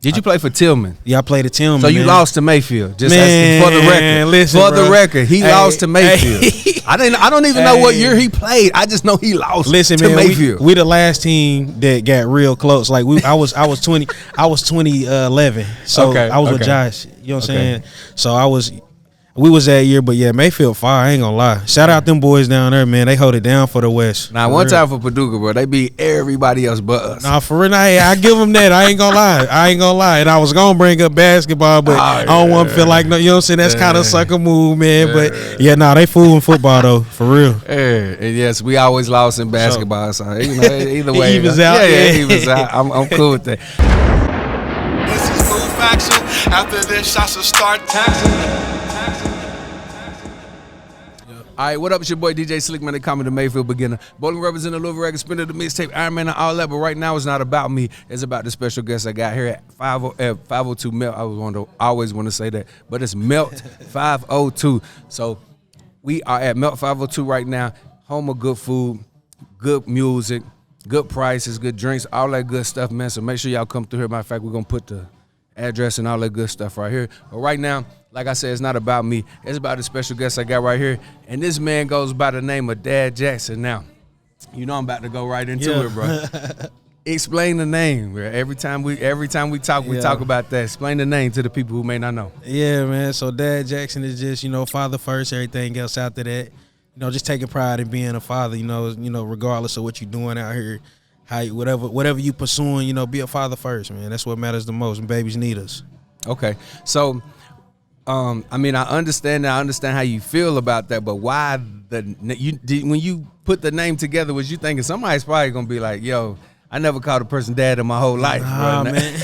Did you play for Tillman? Yeah, I played at Tillman. So you lost to Mayfield. Just man, asking for the record. Listen, for bro. the record, he lost to Mayfield. I don't even know what year he played. I just know he lost to Mayfield. We the last team that got real close. Like I was 2011. So I was with Josh. You know what I'm saying? So we was that year, but yeah, Mayfield fire. I ain't gonna lie. Shout out them boys down there, man. They hold it down for the West. Now, one time for Paducah, bro, they beat everybody else but us. Nah, for real, I give them that. I ain't gonna lie. And I was gonna bring up basketball, but I don't want to feel like, no, you know what I'm saying? That's kind of sucker move, man. But yeah, they fooling football though, for real. Yeah, and yes, we always lost in basketball, so either way, it evens out. Yeah, it evens out. I'm cool with that. This is Move Action. After this, shots will start taxing. All right, what up? It's your boy DJ Slikk, man. They call me the Mayfield beginner. Bowling represent the Louisville record, spinner, the mixtape, Iron Man, and all that. But right now, it's not about me. It's about the special guest I got here at 502 Melt. I always want to say that, but it's Melt 502. So we are at Melt 502 right now. Home of good food, good music, good prices, good drinks, all that good stuff, man. So make sure y'all come through here. Matter of fact, we're gonna put the address and all that good stuff right here. But right now, like I said, it's not about me. It's about the special guest I got right here. And this man goes by the name of Dad Jackson. Now, you know I'm about to go right into it, bro. Explain the name, bro. Every time we talk, we talk about that. Explain the name to the people who may not know. Yeah, man. So Dad Jackson is just, father first, everything else after that. Just taking pride in being a father, regardless of what you're doing out here. Whatever you pursuing, be a father first, man. That's what matters the most, and babies need us. Okay. So I understand that. I understand how you feel about that, but why when you put the name together, was you thinking somebody's probably gonna be like, yo, I never called a person dad in my whole life. Nah, man.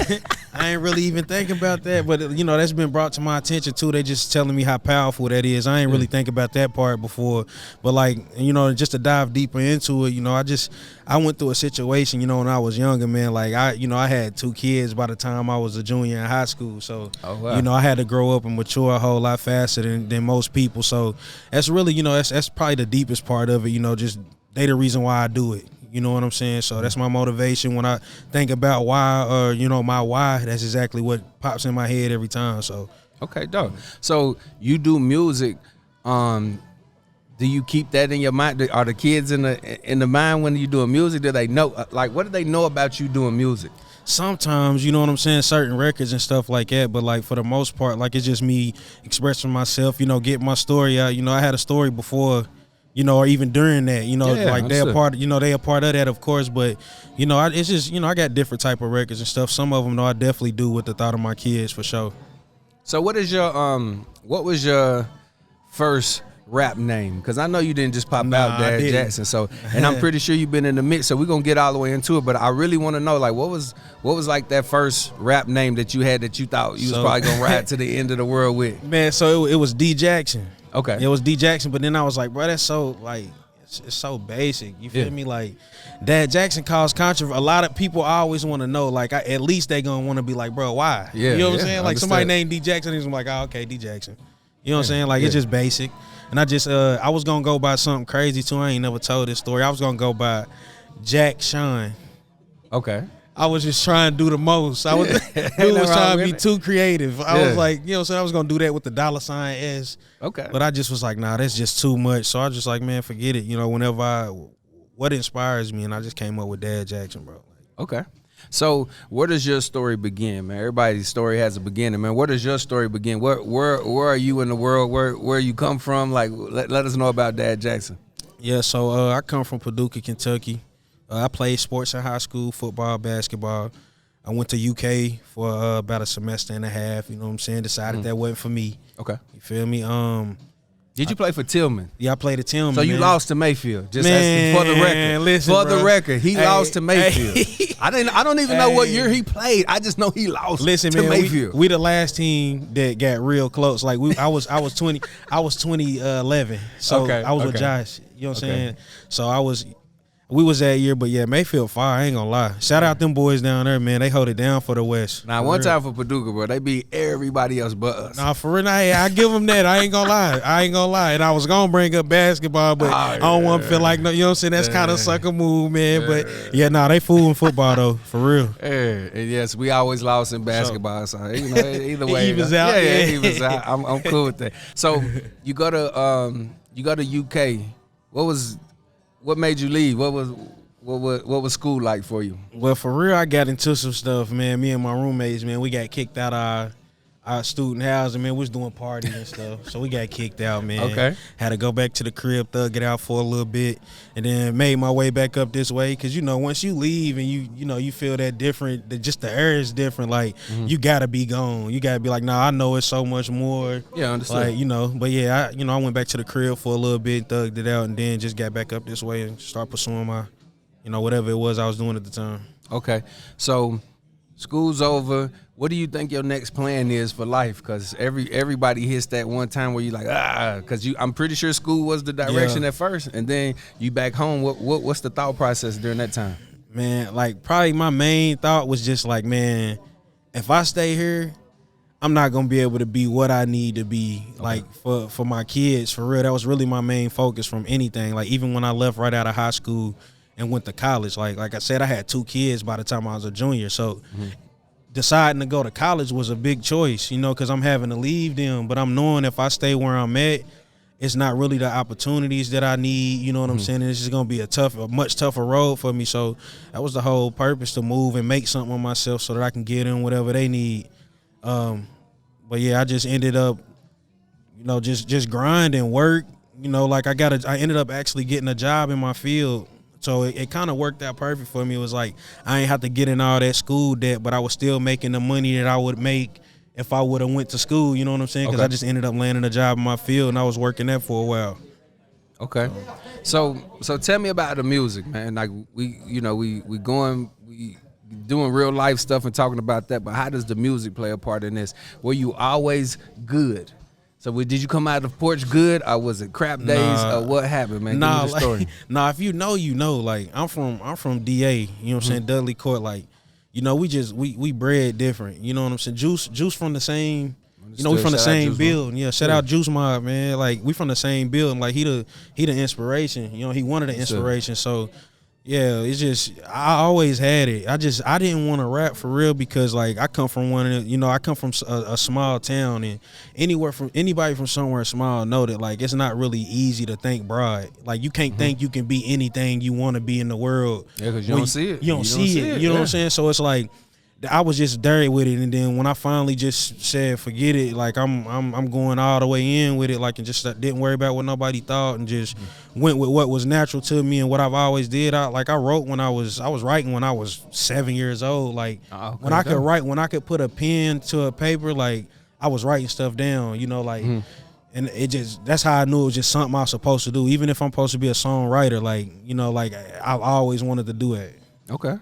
I ain't really even thinking about that, but that's been brought to my attention too. They just telling me how powerful that is. I ain't really think about that part before, but just to dive deeper into it, I went through a situation, when I was younger, man. Like I had 2 kids by the time I was a junior in high school, so I had to grow up and mature a whole lot faster than most people. So that's really, that's probably the deepest part of it. Just they the reason why I do it. You know what I'm saying? So that's my motivation when I think about why, my why. That's exactly what pops in my head every time. So okay, dope. So you do music. Do you keep that in your mind? Are the kids in the mind when you doing music? Do they know? What do they know about you doing music? Sometimes, you know what I'm saying, certain records and stuff like that. But for the most part, it's just me expressing myself. Getting my story out. I had a story before. Or even during that, they a part, they a part of that, of course. But, it's just, I got different type of records and stuff. Some of them, I definitely do with the thought of my kids for sure. So what was your first rap name? Because I know you didn't just pop out Dad Jackson. So, and I'm pretty sure you've been in the mix. So we're gonna get all the way into it. But I really want to know, what was that first rap name that you had that you thought you was probably gonna ride to the end of the world with? Man, so it was D Jackson. Okay. It was D Jackson, but then I was like, bro, that's so it's so basic. You feel me? Dad Jackson caused controversy. A lot of people always want to know, at least they gonna want to be like, bro, why? Yeah, you know what I'm saying? Somebody named D Jackson, he's like, oh, okay, D Jackson. You know what I'm saying? It's just basic. And I just I was gonna go by something crazy too. I ain't never told this story. I was gonna go by Jack Sean. Okay. I was just trying to do the most. Dude was trying to be too creative. I was like, so I was gonna do that with the $S. Okay. But I just was like, nah, that's just too much. So I was just like, man, forget it. What inspires me, and I just came up with Dad Jackson, bro. Okay. So where does your story begin, man? Everybody's story has a beginning, man. Where does your story begin? Where are you in the world? Where you come from? Let us know about Dad Jackson. Yeah, so I come from Paducah, Kentucky. I played sports in high school, football, basketball. I went to UK for about a semester and a half. You know what I'm saying? Decided that wasn't for me. Okay. You feel me? Did you play for Tillman? Yeah, I played at Tillman. So you lost to Mayfield. Just asking for the record. Listen, for bro. the record, he lost to Mayfield. I don't even know what year he played. I just know he lost to Mayfield. We the last team that got real close. I was 2011. So I was with Josh. You know what I'm saying? So I was We was that year, but yeah, Mayfield fire. I ain't gonna lie. Shout out them boys down there, man. They hold it down for the West. Now, one time for Paducah, bro, they beat everybody else but us. Nah, for real, I give them that. I ain't gonna lie. And I was gonna bring up basketball, but I don't want to feel like, no, you know what I'm saying? That's kind of sucker move, man. But yeah, they fooling football though, for real. And yes, we always lost in basketball, so either way, it evens out. Yeah, it evens out. I'm cool with that. So you go to UK. What made you leave? What was school like for you? Well, for real, I got into some stuff, man. Me and my roommates, man, we got kicked out of our student housing, man. We was doing parties and stuff, so we got kicked out, man. Okay. Had to go back to the crib, thug it out for a little bit, and then made my way back up this way. Cause once you leave and you feel that different, that just the air is different. Like you gotta be gone. You gotta be like, nah, I know it's so much more. Yeah, understand. Like but yeah, I went back to the crib for a little bit, thugged it out, and then just got back up this way and start pursuing my, whatever it was I was doing at the time. Okay, so school's over. What do you think your next plan is for life? Because everybody hits that one time where you like, because I'm pretty sure school was the direction at first, and then you back home. What's the thought process during that time? Man, like probably my main thought was just like, man, if I stay here, I'm not gonna be able to be what I need to be, like for my kids, for real. That was really my main focus from anything. Like even when I left right out of high school and went to college, like I said, I had 2 kids by the time I was a junior, so. Deciding to go to college was a big choice, because I'm having to leave them. But I'm knowing if I stay where I'm at, it's not really the opportunities that I need. You know what I'm saying? It's just gonna be a much tougher road for me. So that was the whole purpose, to move and make something of myself so that I can get in whatever they need. But yeah, I just ended up, just grind and work. Like I ended up actually getting a job in my field. So it kind of worked out perfect for me. It was like I ain't have to get in all that school debt, but I was still making the money that I would make if I would have went to school. You know what I'm saying? Because I just ended up landing a job in my field, and I was working that for a while. Okay, so tell me about the music, man. Like we doing real life stuff and talking about that, but how does the music play a part in this? Were you always good? So did you come out of the porch good, or was it crap days, or what happened, man? Nah, give me the story. If you know, like I'm from DA, you know what I'm saying, Dudley Court, like, we bred different, you know what I'm saying? Juice from the same, we from the same building. Yeah, shout out Juice Mob, man. Like we from the same building. Like he the inspiration, he one of the inspiration. So yeah, it's just I always had it. I didn't want to rap for real because like I come from I come from a small town, and anybody from somewhere small know that like it's not really easy to think broad. Like you can't think you can be anything you want to be in the world. Yeah, because you don't see it. You don't see it. You know what I'm saying? So it's like I was just dirty with it, and then when I finally just said forget it, like I'm going all the way in with it, like, and just didn't worry about what nobody thought, and just went with what was natural to me and what I've always did. I wrote when I was writing when I was 7 years old, like when I could write, when I could put a pen to a paper, like I was writing stuff down, like. And that's how I knew it was just something I was supposed to do. Even if I'm supposed to be a songwriter, like, like I've always wanted to do it. Okay.